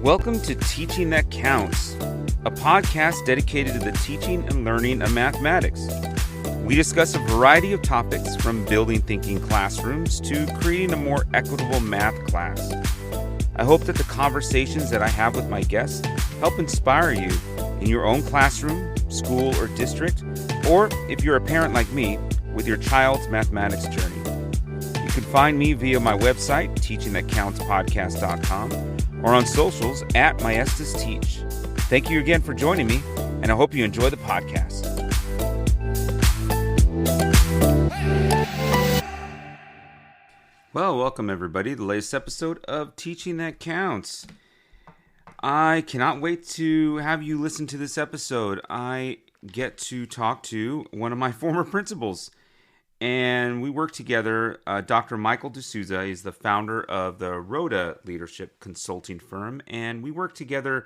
Welcome to Teaching That Counts, a podcast dedicated to the teaching and learning of mathematics. We discuss a variety of topics from building thinking classrooms to creating a more equitable math class. I hope that the conversations that I have with my guests help inspire you in your own classroom, school, or district, or if you're a parent like me, with your child's mathematics journey. You can find me via my website, teachingthatcountspodcast.com, or on socials at MyEstisTeach. Thank you again for joining me, and I hope you enjoy the podcast. Well, welcome everybody to the latest episode of Teaching That Counts. I cannot wait to have you listen to this episode. I get to talk to one of my former principals, and we work together. Dr. Michael DeSousa is the founder of the RODA Leadership Consulting firm, and we worked together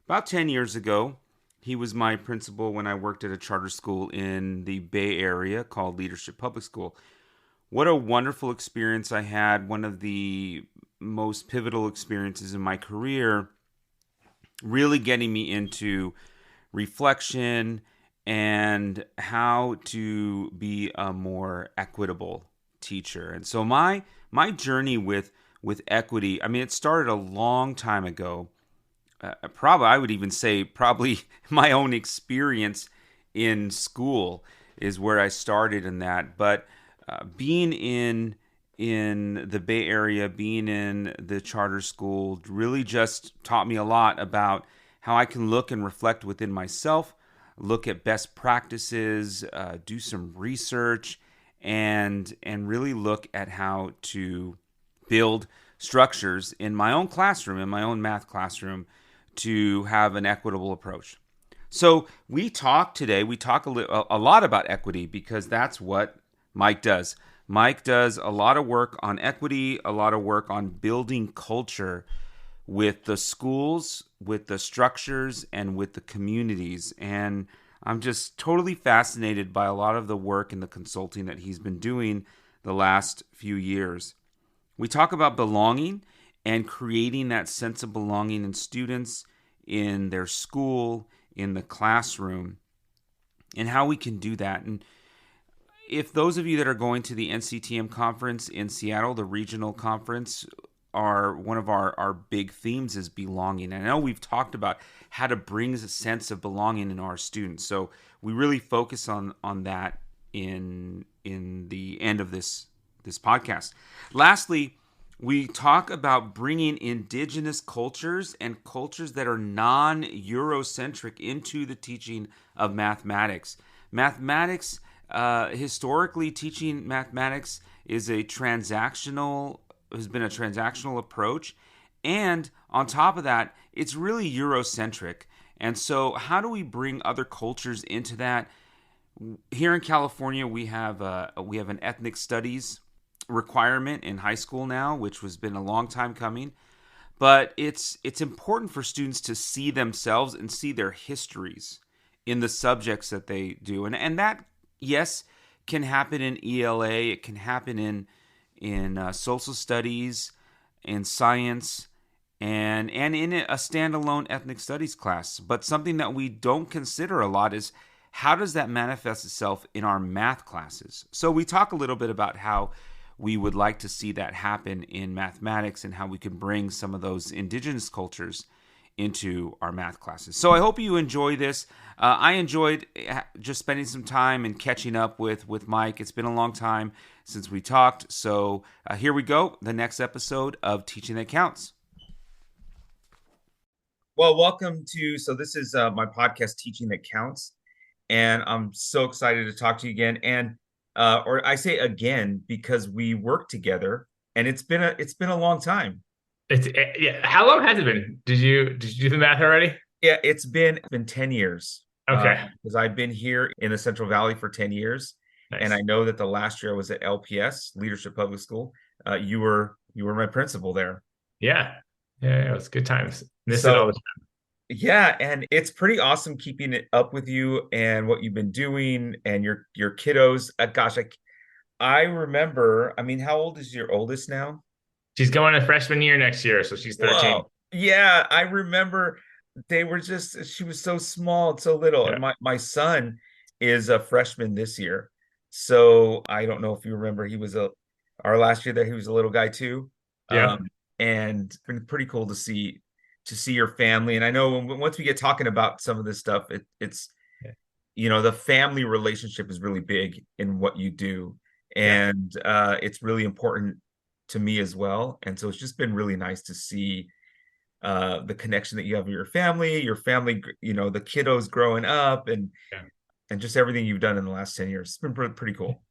about 10 years ago. He was my principal when I worked at a charter school in the Bay Area called Leadership Public School. What a wonderful experience I had. One of the most pivotal experiences in my career, really getting me into reflection and how to be a more equitable teacher. And so my journey with equity, I mean, it started a long time ago. I would even say probably my own experience in school is where I started in that. But being in the Bay Area, being in the charter school, really just taught me a lot about how I can look and reflect within myself, look at best practices, do some research, and really look at how to build structures in my own classroom, in my own math classroom, to have an equitable approach. So we talk a lot about equity because that's what Mike does. Mike does a lot of work on equity, a lot of work on building culture with the schools, with the structures, and with the communities. And I'm just totally fascinated by a lot of the work and the consulting that he's been doing the last few years. We talk about belonging and creating that sense of belonging in students, in their school, in the classroom, and how we can do that. And if those of you that are going to the NCTM conference in Seattle, the regional conference, are one of our big themes is belonging. And I know we've talked about how to bring a sense of belonging in our students. So we really focus on that in the end of this podcast. Lastly, we talk about bringing indigenous cultures and cultures that are non-Eurocentric into the teaching of mathematics. Historically, teaching mathematics has been a transactional approach. And on top of that, it's really Eurocentric. And so how do we bring other cultures into that? Here in California, we have an ethnic studies requirement in high school now, which has been a long time coming. But it's important for students to see themselves and see their histories in the subjects that they do. And that, yes, can happen in ELA. It can happen in social studies, in science, and in a standalone ethnic studies class. But something that we don't consider a lot is how does that manifest itself in our math classes? So we talk a little bit about how we would like to see that happen in mathematics and how we can bring some of those indigenous cultures into our math classes. So I hope you enjoy this. I enjoyed just spending some time and catching up with Mike. It's been a long time since we talked. So here we go, the next episode of Teaching That Counts. Well, welcome to, this is my podcast, Teaching That Counts. And I'm so excited to talk to you again. And, or I say again, because we work together and it's been a long time. Yeah. How long has it been? Did you do the math already? Yeah, it's been 10 years. Okay. Because I've been here in the Central Valley for 10 years. Nice. And I know that the last year I was at LPS, Leadership Public School. You were my principal there. Yeah. It was good times. Miss it all the time. Yeah, and it's pretty awesome keeping it up with you and what you've been doing and your kiddos. Gosh, I remember. I mean, how old is your oldest now? She's going to freshman year next year, so she's 13. Whoa. Yeah, I remember they were just she was so small and so little. And Yeah. my son is a freshman this year. So I don't know if you remember he was a our last year there he was a little guy too. Yeah. Um and it's been pretty cool to see your family. And I know once we get talking about some of this stuff, it's the family relationship is really big in what you do. Yeah. And it's really important to me as well. And so it's just been really nice to see the connection that you have with your family, the kiddos growing up Yeah. and just everything you've done in the last 10 years. It's been pretty cool.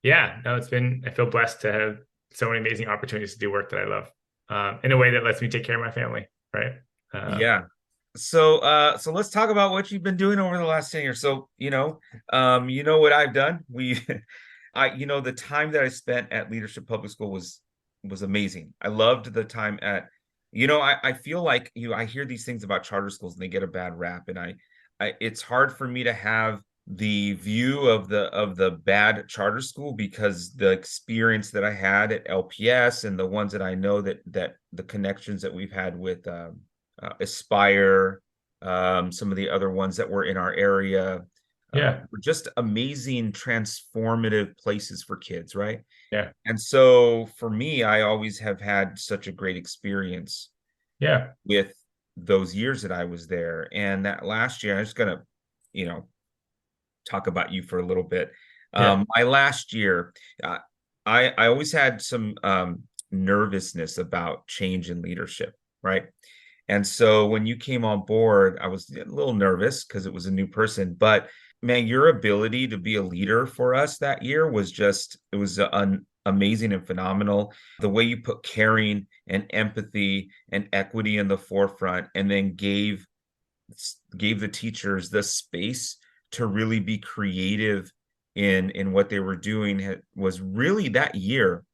Yeah. No, I feel blessed to have so many amazing opportunities to do work that I love, in a way that lets me take care of my family. Right. Uh, Yeah. So let's talk about what you've been doing over the last 10 years. So, what I've done. The time that I spent at Leadership Public School was amazing. I loved the time I feel like I hear these things about charter schools and they get a bad rap. And it's hard for me to have the view of the bad charter school because the experience that I had at LPS and the ones that I know that the connections that we've had with Aspire, some of the other ones that were in our area, yeah. were just amazing, transformative places for kids, right? Yeah. And so for me, I always have had such a great experience Yeah. with those years that I was there. And that last year, I'm just gonna, you know, talk about you for a little bit. Yeah. My last year, uh, I always had some nervousness about change in leadership, right? And so when you came on board, I was a little nervous because it was a new person. But man, your ability to be a leader for us that year it was amazing and phenomenal. The way you put caring and empathy and equity in the forefront and then gave the teachers the space to really be creative in what they were doing was really that year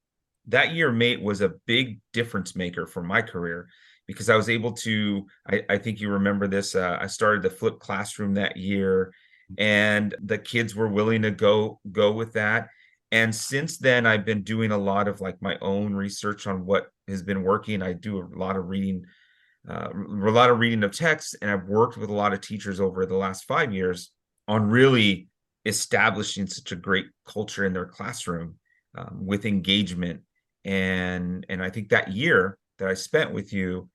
mate was a big difference maker for my career because I was able to I think you remember this I started the flip classroom that year and the kids were willing to go with that. And since then I've been doing a lot of like my own research on what has been working. I do a lot of reading of text, and I've worked with a lot of teachers over the last 5 years on really establishing such a great culture in their classroom with engagement. And I think that year that I spent with you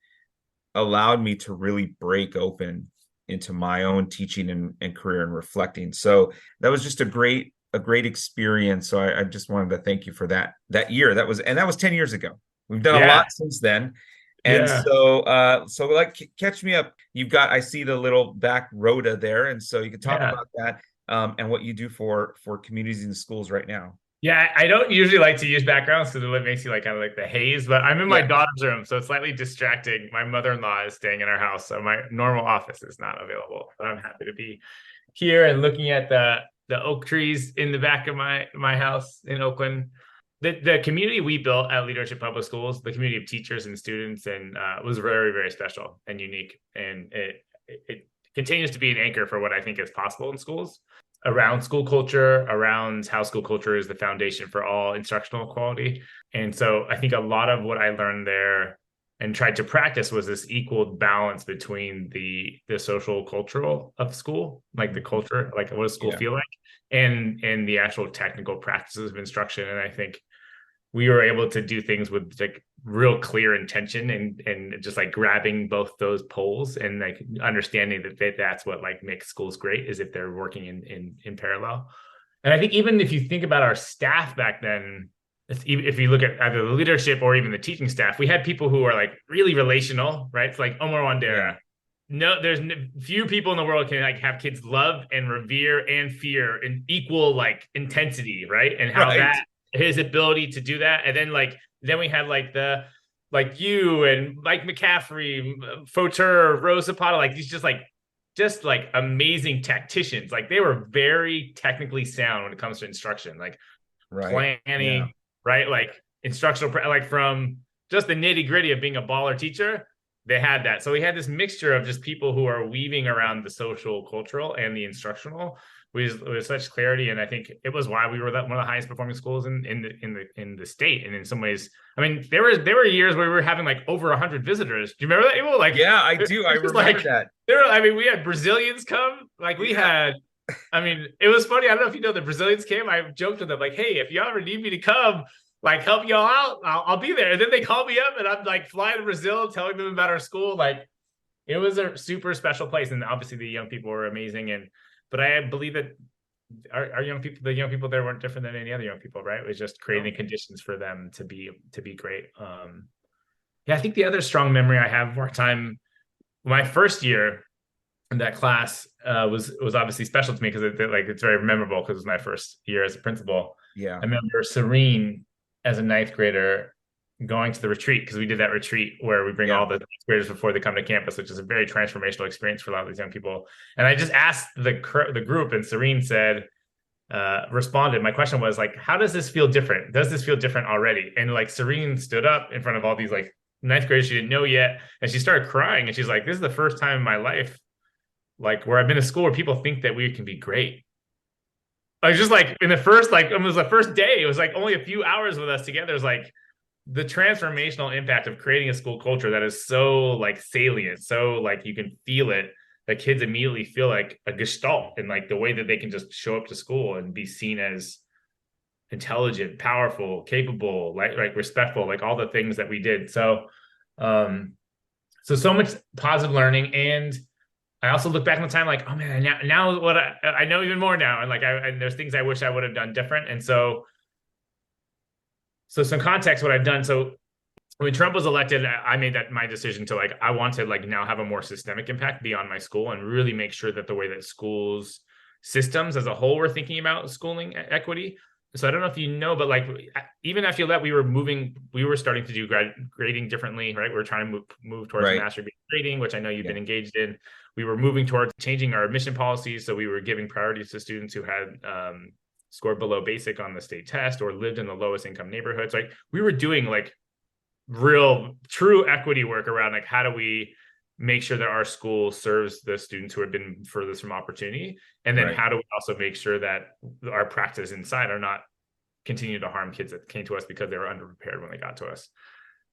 allowed me to really break open into my own teaching and career and reflecting. So that was just a great experience. So I just wanted to thank you for that year. That was 10 years ago. We've done a lot Yeah. since then. And Yeah. so like catch me up. I see the little back rhoda there, and so you can talk Yeah. about that and what you do for communities and schools right now. Yeah, I don't usually like to use backgrounds because it makes you like kind of like the haze, but I'm in my Yeah. daughter's room, so it's slightly distracting. My mother-in-law is staying in our house, so my normal office is not available. But I'm happy to be here and looking at the oak trees in the back of my house in Oakland. The community we built at Leadership Public Schools, the community of teachers and students, and was very, very special and unique. And it continues to be an anchor for what I think is possible in schools around school culture, around how school culture is the foundation for all instructional quality. And so I think a lot of what I learned there and tried to practice was this equal balance between the social cultural of school, like the culture, like what does school Yeah. feel like, and the actual technical practices of instruction. And I think we were able to do things with like real clear intention and just like grabbing both those poles and like understanding that that's what like makes schools great is if they're working in parallel. And I think even if you think about our staff back then, if you look at either the leadership or even the teaching staff, we had people who are like really relational, right? It's like Omar Yeah. Wandera. No, there's few people in the world can like have kids love and revere and fear in equal like intensity, right? And how Right. that his ability to do that, and then we had like you and Mike McCaffrey, Fauteur, Rose Zapata, like these just like amazing tacticians. Like they were very technically sound when it comes to instruction, like Right. Yeah. planning, right? Like instructional, like from just the nitty gritty of being a baller teacher they had that. So we had this mixture of just people who are weaving around the social, cultural, and the instructional with such clarity. And I think it was why we were one of the highest performing schools in the state. And in some ways, I mean, there were years where we were having like over 100 visitors. Do you remember that? Well, like, yeah, I do. I remember like, that. I mean, we had Brazilians come. Like we had. I mean, it was funny. I don't know if you know, the Brazilians came. I joked with them like, "Hey, if y'all ever need me to come, like help y'all out, I'll be there." And then they call me up, and I'm like flying to Brazil, telling them about our school. Like, it was a super special place, and obviously the young people were amazing. But I believe that our young people, the young people there, weren't different than any other young people, right? It was just creating conditions for them to be great. Yeah, I think the other strong memory I have of our time, my first year in that class, was obviously special to me because it's very memorable because it was my first year as a principal. Yeah, I remember Serene as a ninth grader going to the retreat, because we did that retreat where we bring all the ninth graders before they come to campus, which is a very transformational experience for a lot of these young people. And I just asked the group, and Serene said, responded. My question was like, how does this feel different? Does this feel different already? And like Serene stood up in front of all these like ninth graders she didn't know yet, and she started crying, and she's like, this is the first time in my life like where I've been to school where people think that we can be great. Like just like in the first, like it was the first day, it was like only a few hours with us together. It was like the transformational impact of creating a school culture that is so like salient, so like you can feel it, that kids immediately feel like a gestalt in like the way that they can just show up to school and be seen as intelligent, powerful, capable, like respectful, like all the things that we did. So so much positive learning. And I also look back on the time like, oh man, now what I know even more now. And like, and there's things I wish I would have done different. And so some context, what I've done. So when Trump was elected, I made that my decision to like, I want to like now have a more systemic impact beyond my school and really make sure that the way that schools systems as a whole were thinking about schooling equity. So I don't know if you know, but like even after that, we were starting to do grading differently, right? We were trying to move towards master grading, which I know you've been engaged in. We were moving towards changing our admission policies. So we were giving priorities to students who had scored below basic on the state test or lived in the lowest income neighborhoods. Like we were doing like real true equity work around like, how do we make sure that our school serves the students who have been furthest from opportunity? And then how do we also make sure that our practice inside are not continue to harm kids that came to us because they were underprepared when they got to us?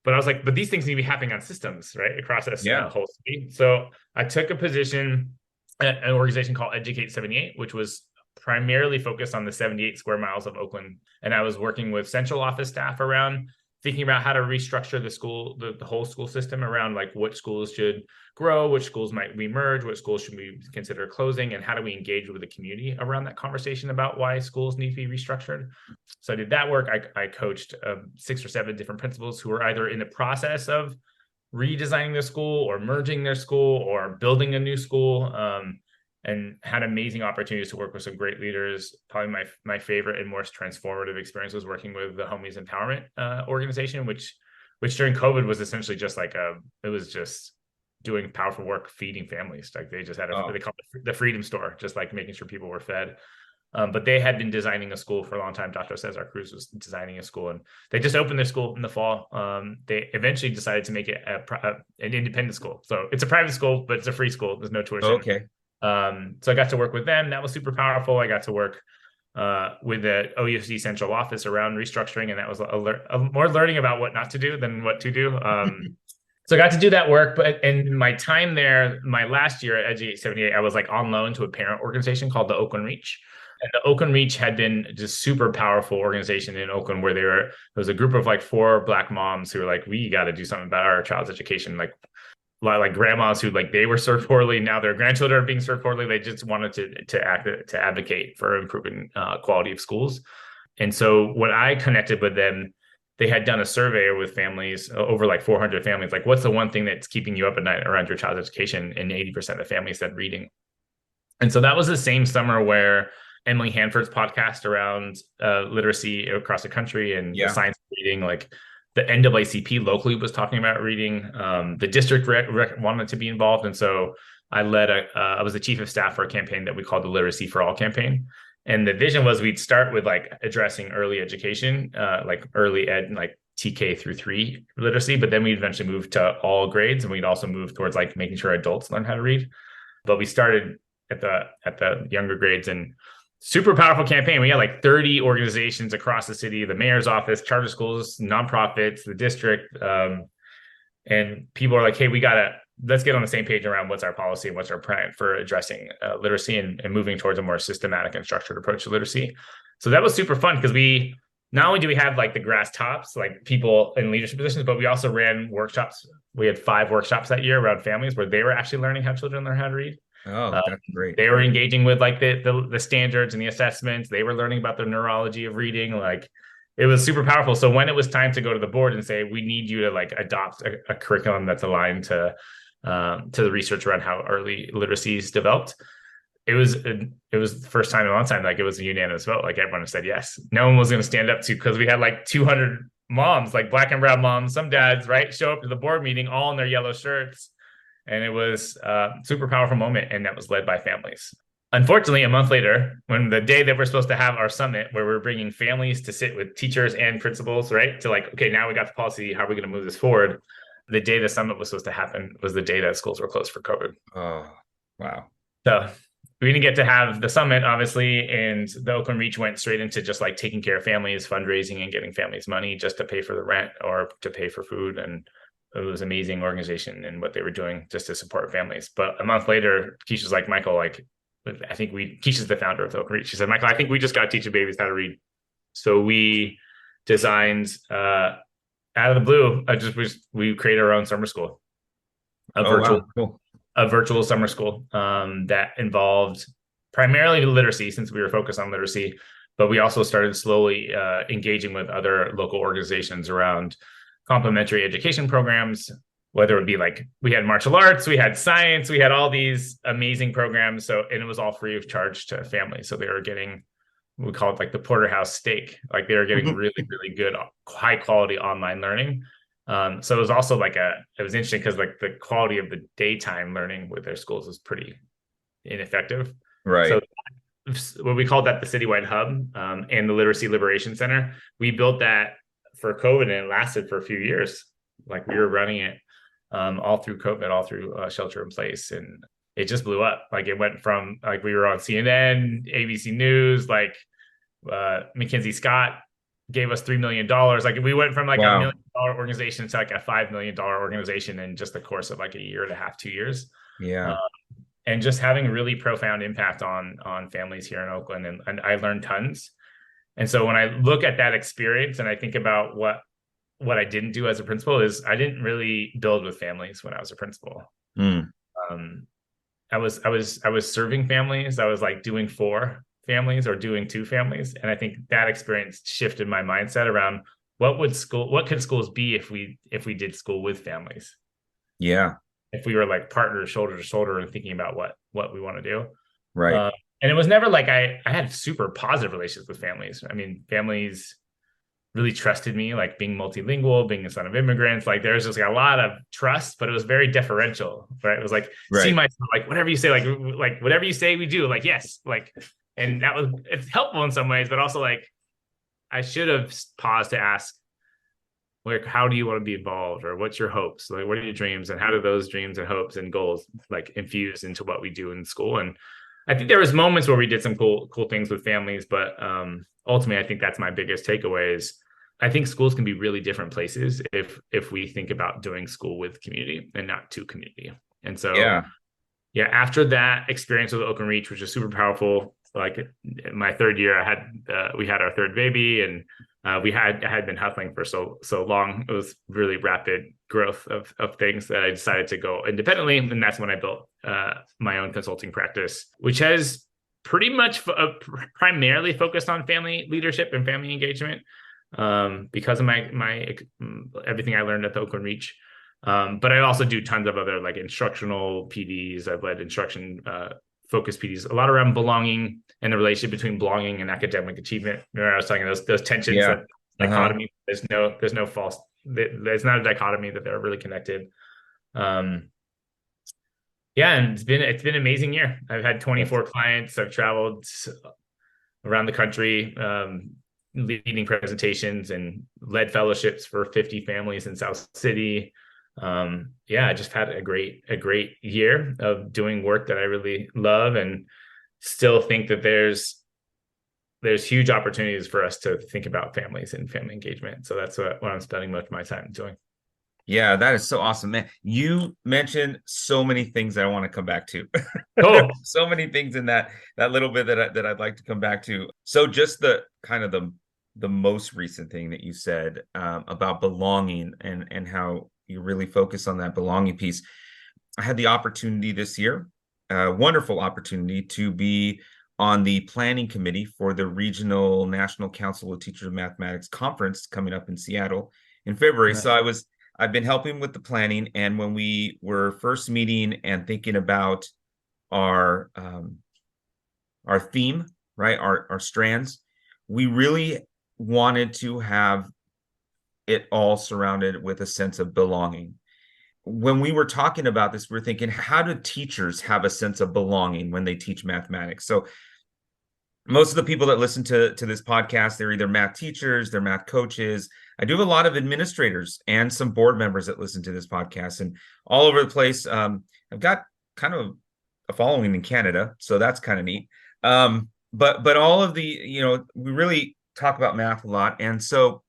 But I was like, but these things need to be happening on systems, right? Across this whole city. So I took a position at an organization called Educate 78, which was primarily focused on the 78 square miles of Oakland. And I was working with central office staff around thinking about how to restructure the school, the whole school system around like what schools should grow, which schools might we merge, what schools should we consider closing, and how do we engage with the community around that conversation about why schools need to be restructured. So I did that work. I coached 6 or 7 different principals who were either in the process of redesigning their school or merging their school or building a new school, and had amazing opportunities to work with some great leaders. Probably my favorite and most transformative experience was working with the Homies Empowerment organization, which during COVID was essentially just like it was just doing powerful work, feeding families. Like they just had they called it the Freedom Store, just like making sure people were fed. But they had been designing a school for a long time. Dr. Cesar Cruz was designing a school, and they just opened their school in the fall. They eventually decided to make it an independent school. So it's a private school, but it's a free school. There's no tuition. Okay. So I got to work with them. That was super powerful. I got to work with the OUC central office around restructuring, and that was more learning about what not to do than what to do. So I got to do that work. But in my time there, my last year at Educate 78, I was like on loan to a parent organization called the Oakland Reach. And the Oakland Reach had been just super powerful organization in Oakland, where there was a group of like 4 Black moms who were like, we got to do something about our child's education. Like grandmas who like they were served poorly, now their grandchildren are being served poorly. They just wanted to advocate for improving quality of schools. And so when I connected with them, they had done a survey with families, over like 400 families, like what's the one thing that's keeping you up at night around your child's education? And 80% of the families said reading. And so that was the same summer where Emily Hanford's podcast around literacy across the country and the science of reading, like the NAACP locally was talking about reading. The district wanted to be involved. And so I was the chief of staff for a campaign that we called the Literacy for All campaign. And the vision was we'd start with like addressing early education, like early ed, like TK through 3 literacy, but then we eventually moved to all grades, and we'd also move towards like making sure adults learn how to read. But we started at the younger grades, and super powerful campaign. We had like 30 organizations across the city, the mayor's office, charter schools, nonprofits, the district, and people are like, hey, let's get on the same page around what's our policy and what's our plan for addressing literacy and moving towards a more systematic and structured approach to literacy. So that was super fun because we not only do we have like the grass tops, like people in leadership positions, but we also ran workshops. We had 5 workshops that year around families where they were actually learning how children learn how to read. Oh, that's great. They were engaging with like the standards and the assessments. They were learning about the neurology of reading. Like it was super powerful. So when it was time to go to the board and say, we need you to like adopt a curriculum that's aligned to the research around how early literacy is developed, it was the first time in a long time, like it was a unanimous vote. Like everyone said yes. No one was going to stand up to, because we had like 200 moms, like Black and brown moms, some dads, right, show up to the board meeting all in their yellow shirts. And it was a super powerful moment, and that was led by families. Unfortunately, a month later, when the day that we're supposed to have our summit, where we're bringing families to sit with teachers and principals, right, to like, okay, now we got the policy, how are we going to move this forward? The day the summit was supposed to happen was the day that schools were closed for COVID. Oh, wow. So we didn't get to have the summit, obviously, and the Oakland Reach went straight into just like taking care of families, fundraising, and getting families money just to pay for the rent or to pay for food. And it was an amazing organization and what they were doing just to support families. But a month later, Keisha's like, Michael, like, Keisha's the founder of the Oakland Reach. She said, Michael, I think we just got to teach the babies how to read. So we designed, out of the blue, we created our own summer school, a virtual summer school that involved primarily literacy, since we were focused on literacy, but we also started slowly engaging with other local organizations around complementary education programs, whether it would be like, we had martial arts, we had science, we had all these amazing programs. So, and it was all free of charge to families. So they were getting, we call it like the porterhouse steak. Like they were getting really, really good, high quality online learning. So it was also like it was interesting because like the quality of the daytime learning with their schools was pretty ineffective. Right. So what we called that the citywide hub and the Literacy Liberation Center, we built that for COVID, and it lasted for a few years. Like we were running it all through COVID, all through shelter in place, and it just blew up. Like it went from like we were on CNN, ABC News, like Mackenzie Scott gave us $3 million. Like we went from like $1 million organization to like a $5 million organization in just the course of like a year and a half, 2 years. Yeah. And just having a really profound impact on families here in Oakland. And I learned tons. And so when I look at that experience and I think about what I didn't do as a principal, is I didn't really build with families when I was a principal. I was serving families. I was like doing for families or doing to families. And I think that experience shifted my mindset around what could schools be if we did school with families? Yeah. If we were like partners shoulder to shoulder and thinking about what we want to do. Right. And it was never like I had super positive relationships with families. I mean, families really trusted me, like being multilingual, being a son of immigrants. Like there's just like a lot of trust, but it was very deferential, right? It was like, see my son, like whatever you say, like whatever you say, we do. Like, yes, like, and it's helpful in some ways, but also like I should have paused to ask, like, how do you want to be involved, or what's your hopes? Like, what are your dreams, and how do those dreams and hopes and goals like infuse into what we do in school? And I think there was moments where we did some cool things with families, but ultimately, I think that's my biggest takeaway is I think schools can be really different places if we think about doing school with community and not to community. And so, yeah, after that experience with Oakland Reach, which was super powerful, like my third year, we had our third baby, and I had been hustling for so long. It was really rapid growth of things that I decided to go independently. And that's when I built my own consulting practice, which has pretty much primarily focused on family leadership and family engagement because of my everything I learned at the Oakland Reach. But I also do tons of other like instructional PDs. I've led instruction focused PDs, a lot around belonging and the relationship between belonging and academic achievement. Remember I was talking those tensions, that dichotomy. There's no false. There's not a dichotomy, that they're really connected. And it's been an amazing year. I've had 24 clients. I've traveled around the country. leading presentations and led fellowships for 50 families in South City. I just had a great year of doing work that I really love, and still think that there's huge opportunities for us to think about families and family engagement. So that's what I'm spending most of my time doing. Yeah, that is so awesome, man. You mentioned so many things that I want to come back to. Cool. So many things in that little bit that I'd like to come back to. So just the kind of the most recent thing that you said about belonging and how you really focus on that belonging piece. I had the opportunity this year, wonderful opportunity, to be on the planning committee for the Regional National Council of Teachers of Mathematics conference coming up in Seattle in February. Nice. So I've been helping with the planning, and when we were first meeting and thinking about our theme, right, our strands, we really wanted to have it all surrounded with a sense of belonging. When we were talking about this, we're thinking, how do teachers have a sense of belonging when they teach mathematics? So most of the people that listen to this podcast, they're either math teachers, they're math coaches. I do have a lot of administrators and some board members that listen to this podcast, and all over the place. I've got kind of a following in Canada, so that's kind of neat. But all of the, we really talk about math a lot, and so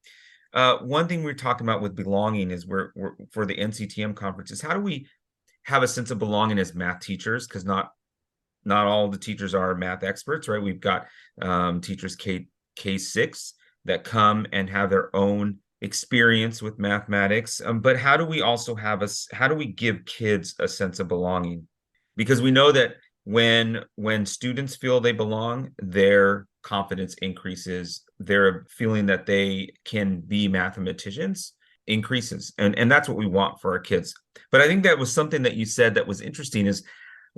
one thing we're talking about with belonging is we're for the NCTM conference is how do we have a sense of belonging as math teachers? Because not all the teachers are math experts, right? We've got teachers K6 that come and have their own experience with mathematics. But how do we also how do we give kids a sense of belonging? Because we know that when students feel they belong, their confidence increases, their feeling that they can be mathematicians increases. And that's what we want for our kids. But I think that was something that you said that was interesting is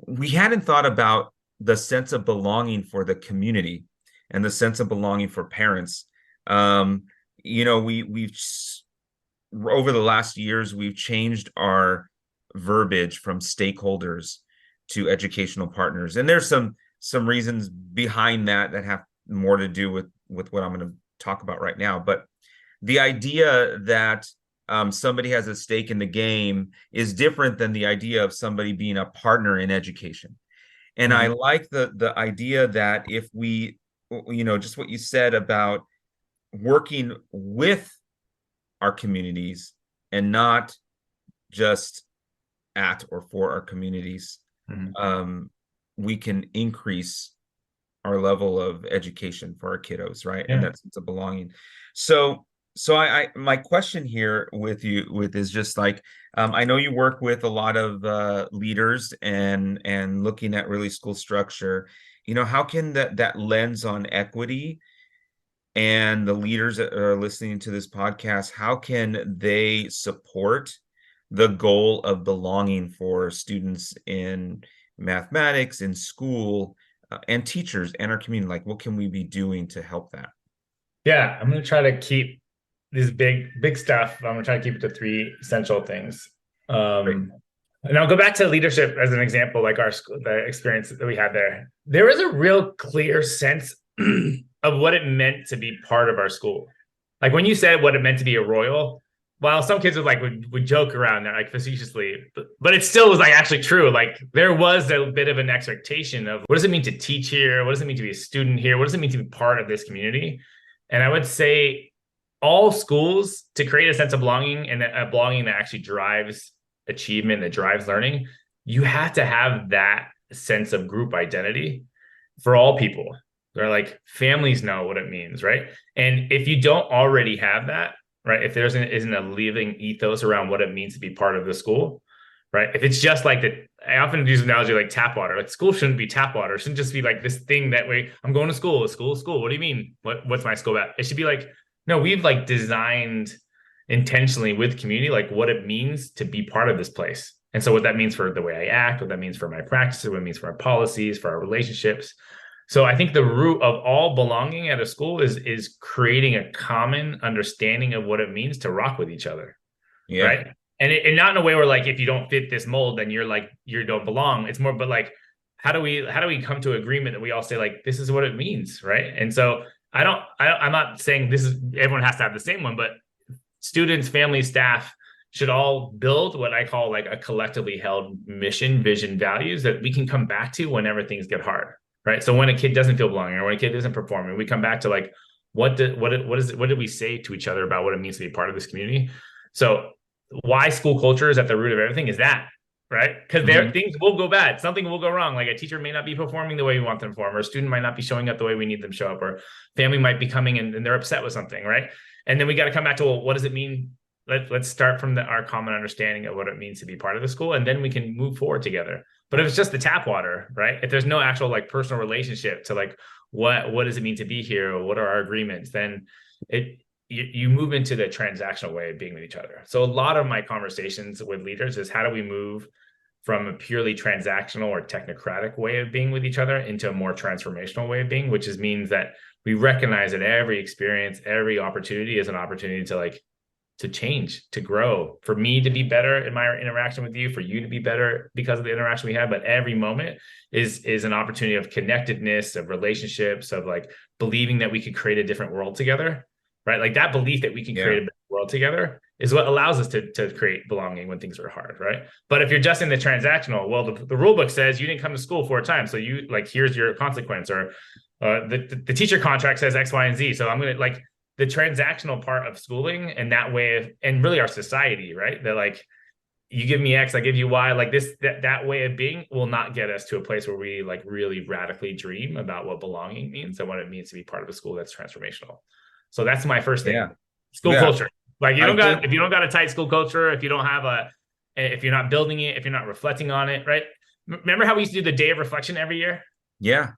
we hadn't thought about the sense of belonging for the community and the sense of belonging for parents. We've over the last years, we've changed our verbiage from stakeholders to educational partners. And there's some reasons behind that have more to do with what I'm going to talk about right now. But the idea that somebody has a stake in the game is different than the idea of somebody being a partner in education. And I like the idea that if we, just what you said about working with our communities and not just at or for our communities, we can increase our level of education for our kiddos, right? Yeah. And that sense of belonging. So my question here with is just like, I know you work with a lot of leaders and looking at really school structure. How can that lens on equity and the leaders that are listening to this podcast, how can they support the goal of belonging for students in mathematics, in school, and teachers and our community? Like, what can we be doing to help that? Yeah, I'm going to try to keep this big stuff. I'm going to try to keep it to 3 essential things. And I'll go back to leadership as an example, like the experience that we had there. There was a real clear sense of what it meant to be part of our school. Like when you said what it meant to be a Royal, while some kids would joke around that like facetiously, but it still was like actually true. Like there was a bit of an expectation of what does it mean to teach here? What does it mean to be a student here? What does it mean to be part of this community? And I would say all schools, to create a sense of belonging and a belonging that actually drives achievement, that drives learning, you have to have that sense of group identity for all people. They're like families know what it means, right? And if you don't already have that, right? If there isn't a living ethos around what it means to be part of the school, right? If it's just like that, I often use an analogy like tap water. Like school shouldn't be tap water. It shouldn't just be like this thing that way. I'm going to school. What do you mean? What's my school about? It should be like, no, we've like designed intentionally with community, like what it means to be part of this place. And so what that means for the way I act, what that means for my practices, what it means for our policies, for our relationships. So I think the root of all belonging at a school is creating a common understanding of what it means to rock with each other. Yeah. Right. And not in a way where like, if you don't fit this mold, then you're like, you don't belong. It's more, but like, how do we come to agreement that we all say like, this is what it means. Right. And so I'm not saying this is everyone has to have the same one, but students, families, staff should all build what I call like a collectively held mission, vision, values that we can come back to whenever things get hard, right? So when a kid doesn't feel belonging or when a kid isn't performing, we come back to like, what did we say to each other about what it means to be part of this community? So why school culture is at the root of everything is that, right? Because things will go bad. Something will go wrong. Like a teacher may not be performing the way we want them to perform, or a student might not be showing up the way we need them to show up, or family might be coming and they're upset with something, right? And then we got to come back to, well, what does it mean? Let's start from our common understanding of what it means to be part of the school, and then we can move forward together. But if it's just the tap water, right? If there's no actual like personal relationship to like what does it mean to be here, or what are our agreements, then you move into the transactional way of being with each other. So a lot of my conversations with leaders is how do we move from a purely transactional or technocratic way of being with each other into a more transformational way of being, which means that we recognize that every experience, every opportunity is an opportunity to change, to grow, for me to be better in my interaction with you, for you to be better because of the interaction we have. But every moment is an opportunity of connectedness, of relationships, of like believing that we could create a different world together, right? Like that belief that we can create a better world together is what allows us to create belonging when things are hard, right? But if you're just in the transactional, well, the rule book says you didn't come to school 4 times, so you like, here's your consequence, or the teacher contract says X, Y, and Z. So I'm going to like the transactional part of schooling and that way of, and really our society, right? That like, you give me X, I give you Y, like this, that way of being will not get us to a place where we like really radically dream about what belonging means and what it means to be part of a school that's transformational. So that's my first thing. School culture. Like if you don't got a tight school culture, if you don't have if you're not building it, if you're not reflecting on it, right? Remember how we used to do the day of reflection every year? Yeah.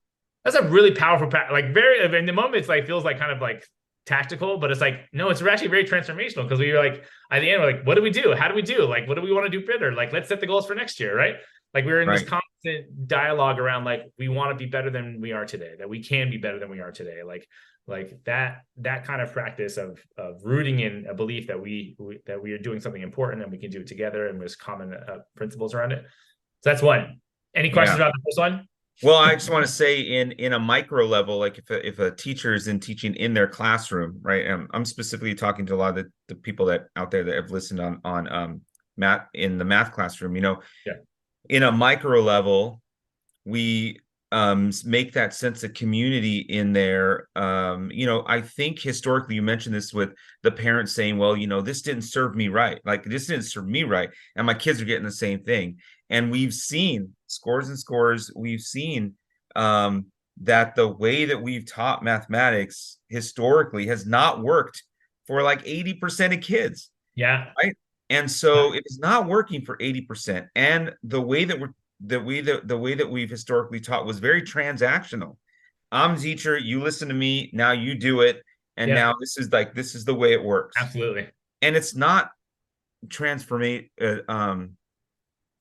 That's a really powerful, like very, in the moment, it's like, feels like kind of like tactical, but it's like, no, it's actually very transformational, because we were like, at the end, we're like, what do we do? How do we do? Like, what do we want to do better? Like, let's set the goals for next year, right? Like we were in this constant dialogue around like, we want to be better than we are today, that we can be better than we are today. Like that kind of practice of rooting in a belief that we are doing something important and we can do it together, and there's common principles around it. So that's one. Any questions about the first one? Well, I just want to say in a micro level, like if a teacher is teaching in their classroom, right? I'm specifically talking to a lot of the people that out there that have listened on math in the math classroom, in a micro level, we make that sense of community in there. I think historically, you mentioned this with the parents saying, well, this didn't serve me right. Like this didn't serve me right. And my kids are getting the same thing. And we've seen scores and scores. We've seen that the way that we've taught mathematics historically has not worked for like 80% of kids. Yeah. Right. And so it is not working for 80%. And the way that we've historically taught was very transactional. I'm a teacher, you listen to me, now you do it. And now this is the way it works. Absolutely. And it's not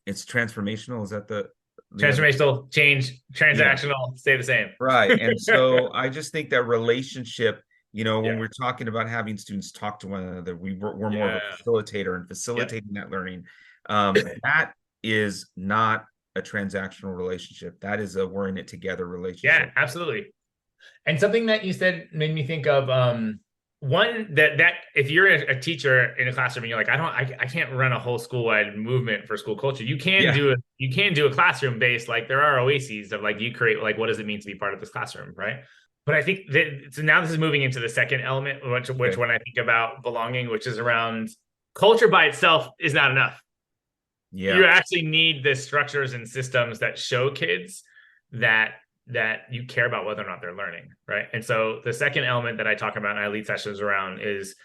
it's transformational. Is that the transformational change, transactional, stay the same. Right. And so I just think that relationship, when we're talking about having students talk to one another, we're more of a facilitator and facilitating that learning. That is not a transactional relationship. That is a we're in it together relationship. Yeah, absolutely. And something that you said made me think of one that if you're a teacher in a classroom and you're like, I can't run a whole school-wide movement for school culture. You can do a classroom based, like there are oases of like, you create like, what does it mean to be part of this classroom, right? But I think so now this is moving into the second element, which when I think about belonging, which is around culture by itself is not enough. Yeah. You actually need the structures and systems that show kids that you care about whether or not they're learning, right? And so the second element that I talk about in I lead sessions around is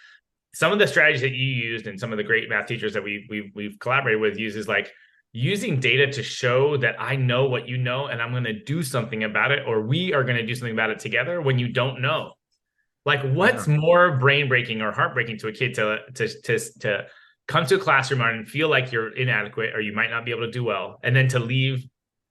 some of the strategies that you used and some of the great math teachers that we've collaborated with uses like using data to show that I know what you know and I'm going to do something about it, or we are going to do something about it together when you don't know. Like what's more brain breaking or heartbreaking to a kid to come to a classroom and feel like you're inadequate or you might not be able to do well, and then to leave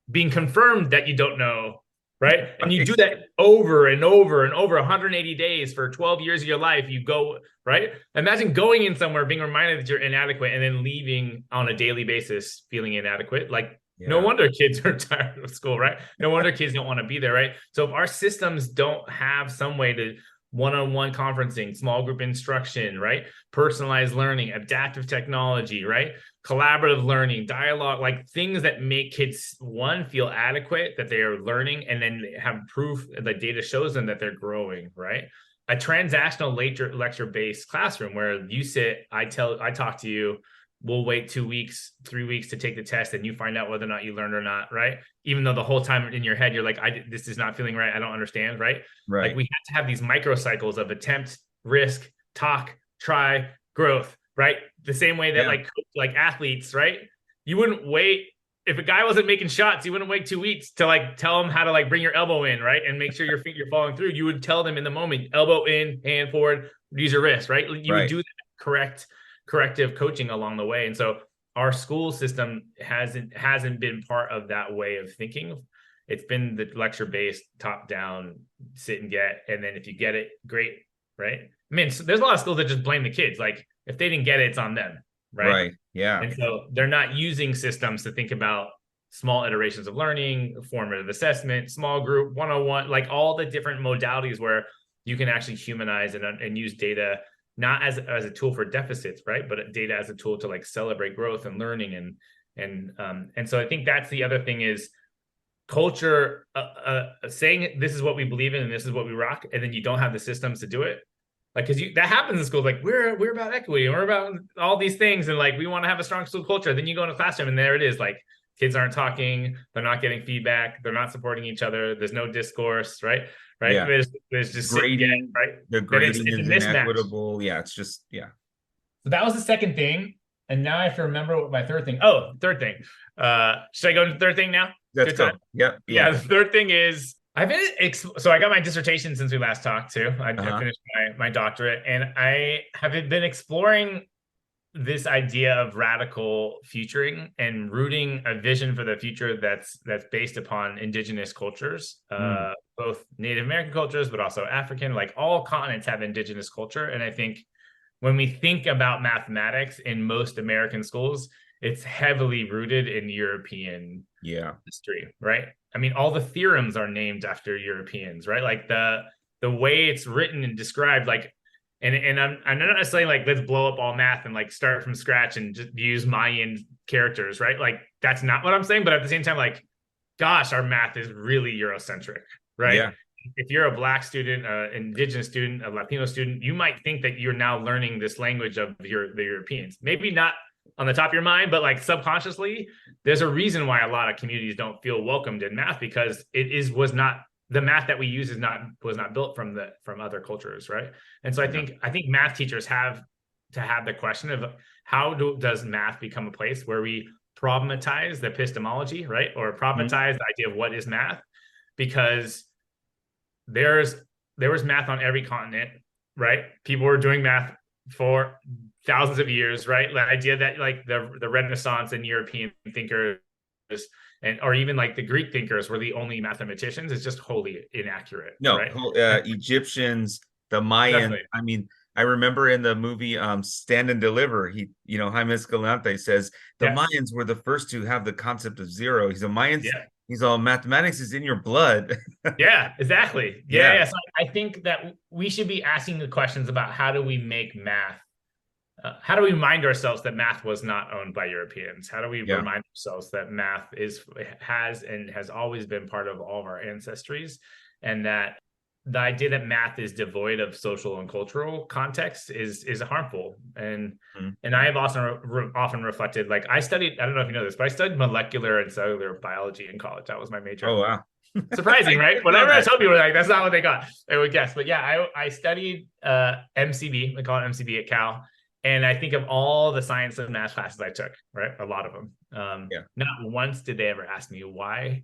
being confirmed that you don't know right? And you do that over and over and over 180 days for 12 years of your life. You go, right? Imagine going in somewhere, being reminded that you're inadequate, and then leaving on a daily basis feeling inadequate. Like, no wonder kids are tired of school, right? No wonder kids don't want to be there, right? So if our systems don't have some way to one-on-one conferencing, small group instruction, right? Personalized learning, adaptive technology, right? Collaborative learning, dialogue, like things that make kids, one, feel adequate, that they are learning, and then have proof, the data shows them that they're growing, right? A transactional lecture-based classroom where you sit, I talk to you, we'll wait 2 weeks, 3 weeks to take the test, and you find out whether or not you learned or not, right? Even though the whole time in your head, you're like, this is not feeling right. I don't understand, right? Right. Like, we have to have these microcycles of attempt, risk, talk, try, growth, right? The same way that like athletes, right? You wouldn't wait. If a guy wasn't making shots, you wouldn't wait 2 weeks to like tell him how to like bring your elbow in, right? And make sure your feet you're falling through. You would tell them in the moment, elbow in, hand forward, use your wrist, right? You would do that corrective coaching along the way. And so our school system hasn't been part of that way of thinking. It's been the lecture-based, top-down, sit and get, and then if you get it, great, right? I mean, so there's a lot of schools that just blame the kids. Like, if they didn't get it, it's on them, right? Right, yeah. And so they're not using systems to think about small iterations of learning, formative assessment, small group, one-on-one, like all the different modalities where you can actually humanize and use data, not as a tool for deficits, right? But data as a tool to like celebrate growth and learning. And so I think that's the other thing is culture, saying this is what we believe in and this is what we rock, and then you don't have the systems to do it. Like, because that happens in schools. Like, we're about equity and we're about all these things, and like we want to have a strong school culture. Then you go in a classroom and there it is. Like, kids aren't talking, they're not getting feedback, they're not supporting each other. There's no discourse, right? Yeah. There's just grading, right? The grading it's is inequitable. Yeah, it's just So that was the second thing, and now I have to remember what my third thing. Oh, third thing. Should I go to the third thing now? Let's go. Yep. Yeah. The third thing is so I got my dissertation since we last talked too. I finished my doctorate, and I have been exploring this idea of radical futuring and rooting a vision for the future that's based upon indigenous cultures, both Native American cultures, but also African. Like, all continents have indigenous culture, and I think when we think about mathematics in most American schools, it's heavily rooted in European history, right? I mean, all the theorems are named after Europeans, right? Like the way it's written and described, like, and I'm not necessarily like, let's blow up all math and like start from scratch and just use Mayan characters, right? Like, that's not what I'm saying. But at the same time, like, gosh, our math is really Eurocentric, right? Yeah. If you're a Black student, indigenous student, a Latino student, you might think that you're now learning this language of the Europeans. Maybe not on the top of your mind, but like subconsciously, there's a reason why a lot of communities don't feel welcomed in math, because the math that we use was not built from other cultures, right? And so I think math teachers have to have the question of how does math become a place where we problematize the epistemology, right? Or problematize the idea of what is math, because there was math on every continent, right? People were doing math for thousands of years, right? The idea that like the Renaissance and European thinkers or even like the Greek thinkers were the only mathematicians is just wholly inaccurate. No, right? Egyptians, the Mayans. Exactly. I mean, I remember in the movie Stand and Deliver, Jaime Escalante says the Mayans were the first to have the concept of zero. He's a Mayans. Yeah. He's all, mathematics is in your blood. Yeah, exactly. Yeah. So I think that we should be asking the questions about how do we make math. How do we remind ourselves that math was not owned by Europeans? How do we remind ourselves that math has always been part of all of our ancestries, and that the idea that math is devoid of social and cultural context is harmful. And I have also often reflected, like, I studied, I don't know if you know this, but I studied molecular and cellular biology in college. That was my major. Oh, wow. Surprising, right? Whenever I tell people, like, that's not what they got, they would guess. But yeah, I studied MCB, they call it MCB at Cal. And I think of all the science and math classes I took, right? A lot of them. Not once did they ever ask me why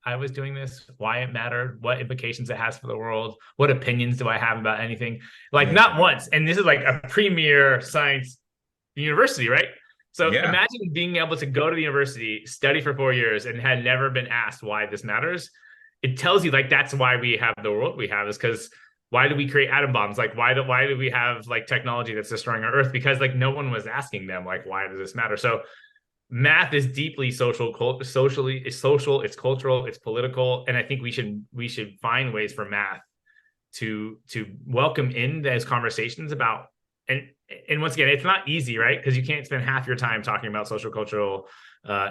I was doing this, why it mattered, what implications it has for the world, what opinions do I have about anything? Like, not once. And this is like a premier science university, right? So imagine being able to go to the university, study for 4 years, and had never been asked why this matters. it tells you like that's why we have the world we have, is because why do we create atom bombs? Like why do we have like technology that's destroying our earth? Because like no one was asking them like why does this matter? So math is deeply socially, it's social, it's cultural, it's political, and I think we should find ways for math to welcome in those conversations about, and once again, it's not easy, right? Because you can't spend half your time talking about social cultural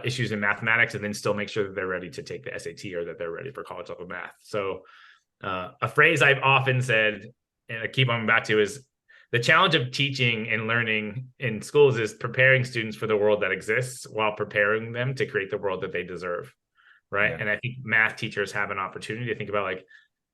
issues in mathematics and then still make sure that they're ready to take the SAT or that they're ready for college level math. So a phrase I've often said, and I keep on back to, is the challenge of teaching and learning in schools is preparing students for the world that exists while preparing them to create the world that they deserve, right? Yeah. And I think math teachers have an opportunity to think about like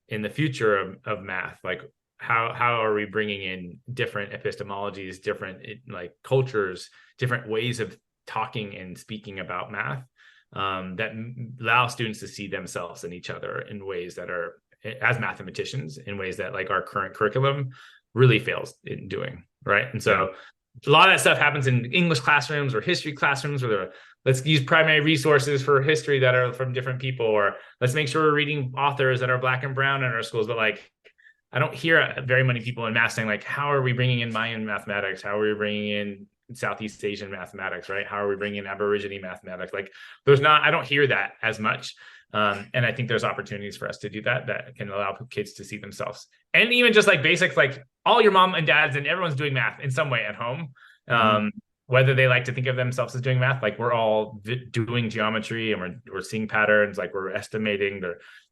in the future of math, like how are we bringing in different epistemologies, different like cultures, different ways of talking and speaking about math that allow students to see themselves and each other in ways that are, as mathematicians, in ways that like our current curriculum really fails in doing, right? And so a lot of that stuff happens in English classrooms or history classrooms, where let's use primary resources for history that are from different people, or let's make sure we're reading authors that are Black and brown in our schools. But like, I don't hear very many people in math saying like, how are we bringing in Mayan mathematics? How are we bringing in Southeast Asian mathematics, right? How are we bringing in Aborigine mathematics? Like I don't hear that as much. And I think there's opportunities for us to do that can allow kids to see themselves. And even just like basics, like all your mom and dads and everyone's doing math in some way at home. Whether they like to think of themselves as doing math, like we're all doing geometry and we're seeing patterns, like we're estimating.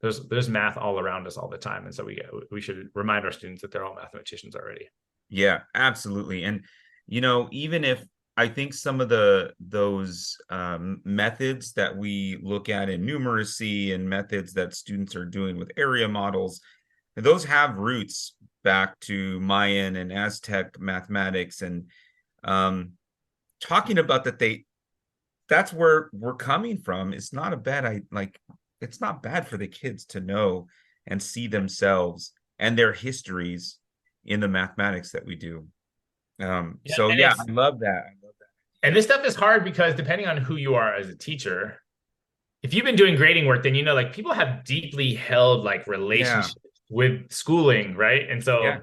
There's math all around us all the time. And so we should remind our students that they're all mathematicians already. Yeah, absolutely. And, even if I think some of those methods that we look at in numeracy and methods that students are doing with area models, those have roots back to Mayan and Aztec mathematics, and talking about that's where we're coming from. It's not it's not bad for the kids to know and see themselves and their histories in the mathematics that we do. I love that. And this stuff is hard because depending on who you are as a teacher, if you've been doing grading work, then like people have deeply held like relationships with schooling, right? And so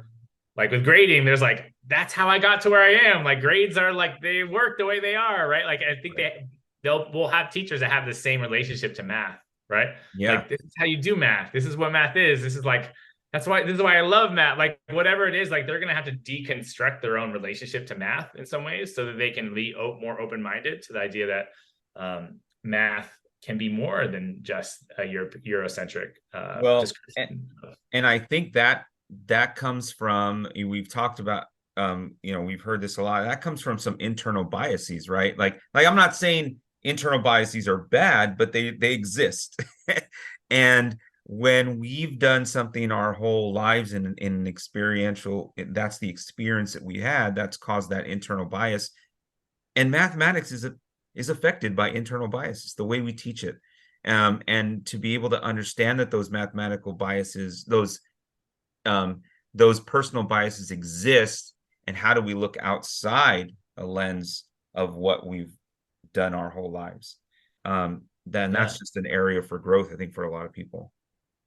like with grading, there's like, that's how I got to where I am. Like grades are like, they work the way they are, right? Like I think we'll have teachers that have the same relationship to math, right? Yeah. Like this is how you do math. This is what math is. This is why I love math. Like whatever it is, like they're going to have to deconstruct their own relationship to math in some ways so that they can be more open-minded to the idea that math can be more than just a Eurocentric. And I think that comes from, we've talked about, we've heard this a lot. That comes from some internal biases, right? Like I'm not saying internal biases are bad, but they exist. And when we've done something our whole lives in an experiential, that's the experience that we had, that's caused that internal bias. And mathematics is affected by internal biases, the way we teach it. And to be able to understand that those mathematical biases, those personal biases exist, and how do we look outside a lens of what we've done our whole lives, then that's just an area for growth, I think, for a lot of people.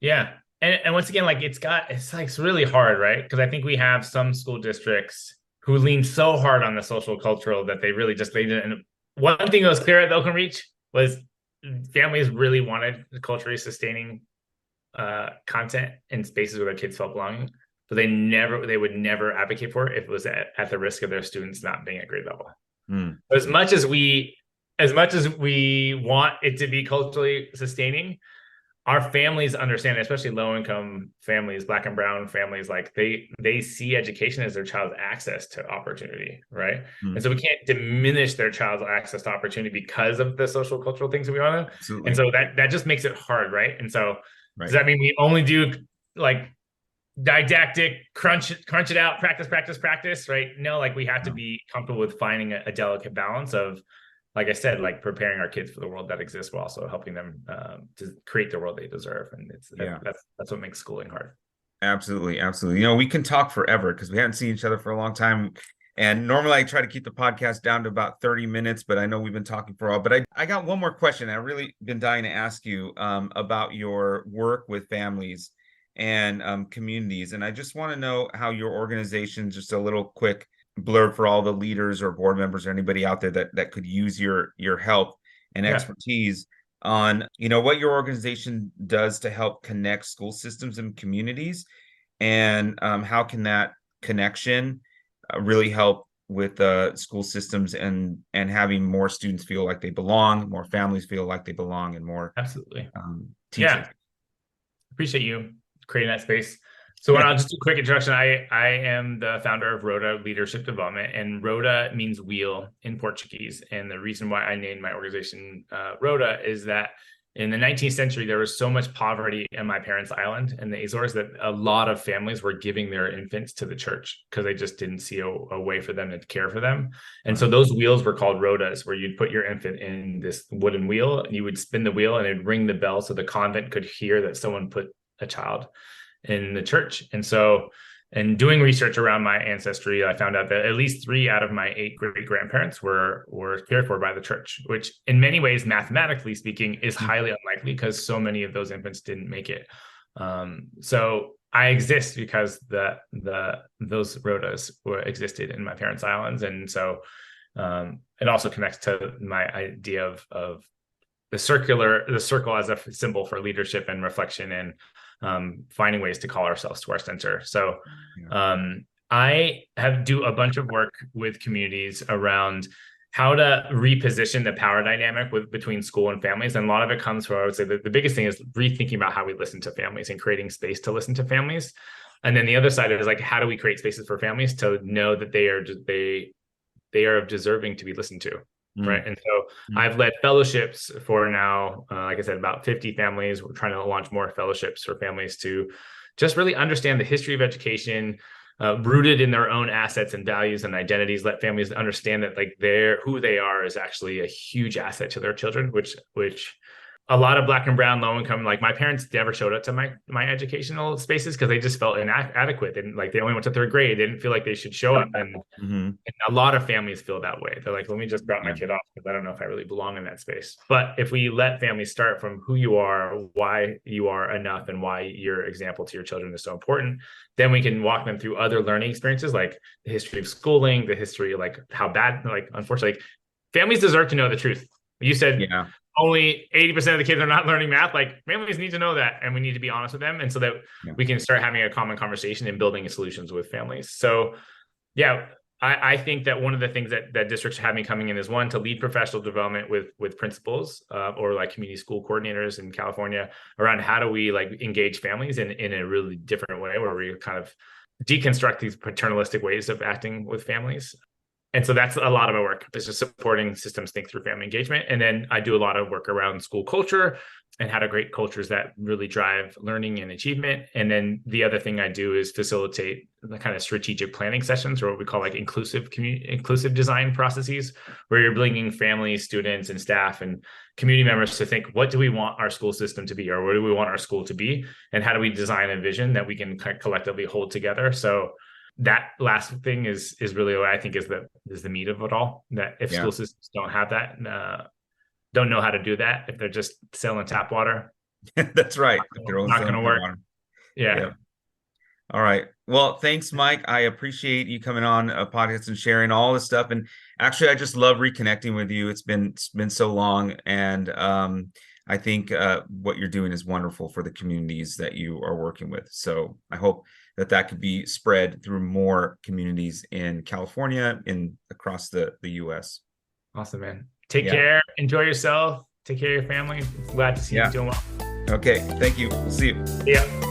Yeah. And once again, like it's really hard, right? Because I think we have some school districts who lean so hard on the social cultural that they really just lean in. And one thing that was clear at Open Reach was families really wanted culturally sustaining content in spaces where their kids felt belonging, but they would never advocate for it if it was at the risk of their students not being at grade level. As much as we want it to be culturally sustaining, our families understand, especially low-income families, Black and brown families, like they see education as their child's access to opportunity, right? And so we can't diminish their child's access to opportunity because of the social cultural things that we want to. Absolutely. And so that just makes it hard, right? And so does that mean we only do like didactic, crunch it out, practice, right? No, like we have to be comfortable with finding a delicate balance of, like I said, like preparing our kids for the world that exists while also helping them to create the world they deserve. And that's what makes schooling hard. Absolutely. We can talk forever because we haven't seen each other for a long time. And normally I try to keep the podcast down to about 30 minutes, but I know we've been talking for a while. But I got one more question. I've really been dying to ask you about your work with families and communities. And I just want to know how your organization, just a little quick blurb for all the leaders or board members or anybody out there that could use your help and expertise on, what your organization does to help connect school systems and communities, and how can that connection really help with school systems and having more students feel like they belong, more families feel like they belong, and more absolutely teachers. Yeah, appreciate you creating that space. So I'll just do a quick introduction. I am the founder of RODA Leadership Development, and RODA means wheel in Portuguese. And the reason why I named my organization RODA is that in the 19th century, there was so much poverty in my parents' island in the Azores that a lot of families were giving their infants to the church because they just didn't see a way for them to care for them. And so those wheels were called rodas, where you'd put your infant in this wooden wheel and you would spin the wheel and it'd ring the bell so the convent could hear that someone put a child in the church. And so, in doing research around my ancestry, I found out that at least 3 out of my 8 great-grandparents were cared for by the church, which in many ways, mathematically speaking, is highly unlikely because so many of those infants didn't make it. So I exist because those rodas existed in my parents' islands. And so it also connects to my idea of the circle as a symbol for leadership and reflection, and finding ways to call ourselves to our center. So I do a bunch of work with communities around how to reposition the power dynamic between school and families. And a lot of it comes from, I would say, the biggest thing is rethinking about how we listen to families and creating space to listen to families. And then the other side is like, how do we create spaces for families to know that they are deserving to be listened to? Right. And so I've led fellowships for now, like I said, about 50 families. We're trying to launch more fellowships for families to just really understand the history of education, rooted in their own assets and values and identities. Let families understand that like who they are is actually a huge asset to their children, which a lot of Black and brown low income, like my parents never showed up to my educational spaces because they just felt inadequate. And like they only went to 3rd grade. They didn't feel like they should show up. And a lot of families feel that way. They're like, let me just drop my kid off because I don't know if I really belong in that space. But if we let families start from who you are, why you are enough, and why your example to your children is so important, then we can walk them through other learning experiences, like the history of schooling, the history of like how bad, like unfortunately, families deserve to know the truth. You said, only 80% of the kids are not learning math. Like families need to know that, and we need to be honest with them. And so that we can start having a common conversation and building solutions with families. So I think that one of the things that districts have me coming in is, one, to lead professional development with principals or like community school coordinators in California around how do we like engage families in a really different way, where we kind of deconstruct these paternalistic ways of acting with families. And so that's a lot of my work, is just supporting systems think through family engagement. And then I do a lot of work around school culture and how to create cultures that really drive learning and achievement. And then the other thing I do is facilitate the kind of strategic planning sessions, or what we call like inclusive design processes, where you're bringing families, students, and staff and community members to think, what do we want our school system to be, or what do we want our school to be? And how do we design a vision that we can collectively hold together? So that last thing is really what I think is the meat of it all. That if school systems don't have that, don't know how to do that, if they're just selling tap water, that's right. Not going to work. Yeah. All right. Well, thanks, Mike. I appreciate you coming on a podcast and sharing all this stuff. And actually, I just love reconnecting with you. It's been so long, and I think what you're doing is wonderful for the communities that you are working with. So I hope that could be spread through more communities in California and across the U.S. Awesome, man. Take care. Enjoy yourself. Take care of your family. Glad to see you doing well. Okay. Thank you. We'll see you. Yeah.